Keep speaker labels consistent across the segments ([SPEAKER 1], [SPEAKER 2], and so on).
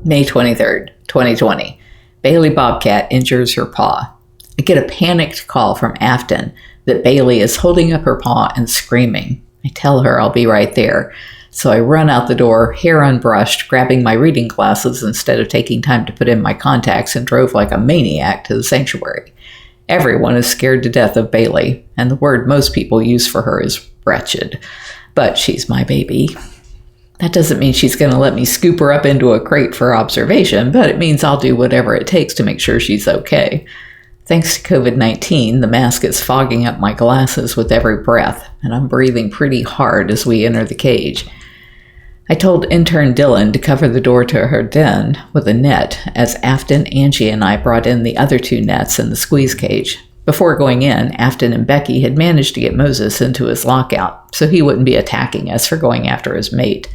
[SPEAKER 1] May 23rd, 2020. Bailey Bobcat injures her paw. I get a panicked call from Afton that Bailey is holding up her paw and screaming. I tell her I'll be right there. So I run out the door, hair unbrushed, grabbing my reading glasses instead of taking time to put in my contacts, and drove like a maniac to the sanctuary. Everyone is scared to death of Bailey, and the word most people use for her is wretched. But she's my baby. That doesn't mean she's going to let me scoop her up into a crate for observation, but it means I'll do whatever it takes to make sure she's okay. Thanks to COVID-19, the mask is fogging up my glasses with every breath, and I'm breathing pretty hard as we enter the cage. I told intern Dylan to cover the door to her den with a net as Afton, Angie, and I brought in the other 2 nets in the squeeze cage. Before going in, Afton and Becky had managed to get Moses into his lockout, so he wouldn't be attacking us for going after his mate.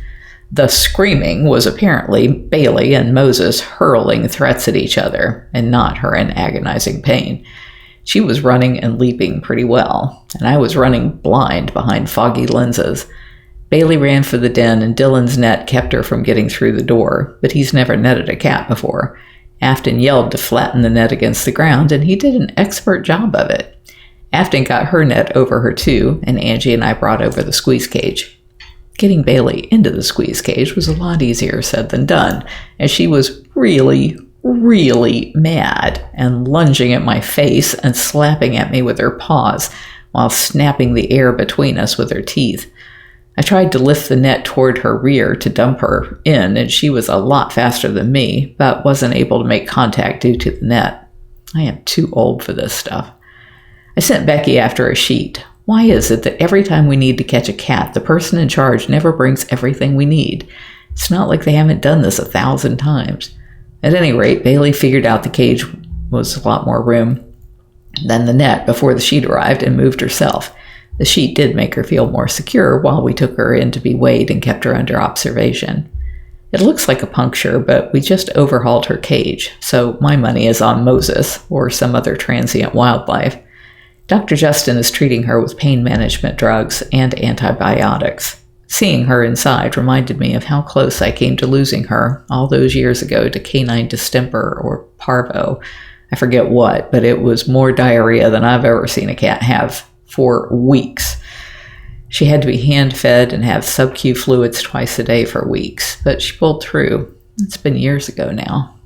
[SPEAKER 1] The screaming was apparently Bailey and Moses hurling threats at each other, and not her in agonizing pain. She was running and leaping pretty well, and I was running blind behind foggy lenses. Bailey ran for the den, and Dylan's net kept her from getting through the door, but he's never netted a cat before. Afton yelled to flatten the net against the ground, and he did an expert job of it. Afton got her net over her too, and Angie and I brought over the squeeze cage. Getting Bailey into the squeeze cage was a lot easier said than done, as she was really, really mad and lunging at my face and slapping at me with her paws while snapping the air between us with her teeth. I tried to lift the net toward her rear to dump her in, and she was a lot faster than me, but wasn't able to make contact due to the net. I am too old for this stuff. I sent Becky after a sheet. Why is it that every time we need to catch a cat, the person in charge never brings everything we need? It's not like they haven't done this 1,000 times. At any rate, Bailey figured out the cage was a lot more room than the net before the sheet arrived and moved herself. The sheet did make her feel more secure while we took her in to be weighed and kept her under observation. It looks like a puncture, but we just overhauled her cage, so my money is on Moses or some other transient wildlife. Dr. Justin is treating her with pain management drugs and antibiotics. Seeing her inside reminded me of how close I came to losing her all those years ago to canine distemper or parvo. I forget what, but it was more diarrhea than I've ever seen a cat have for weeks. She had to be hand-fed and have sub-Q fluids twice a day for weeks, but she pulled through. It's been years ago now.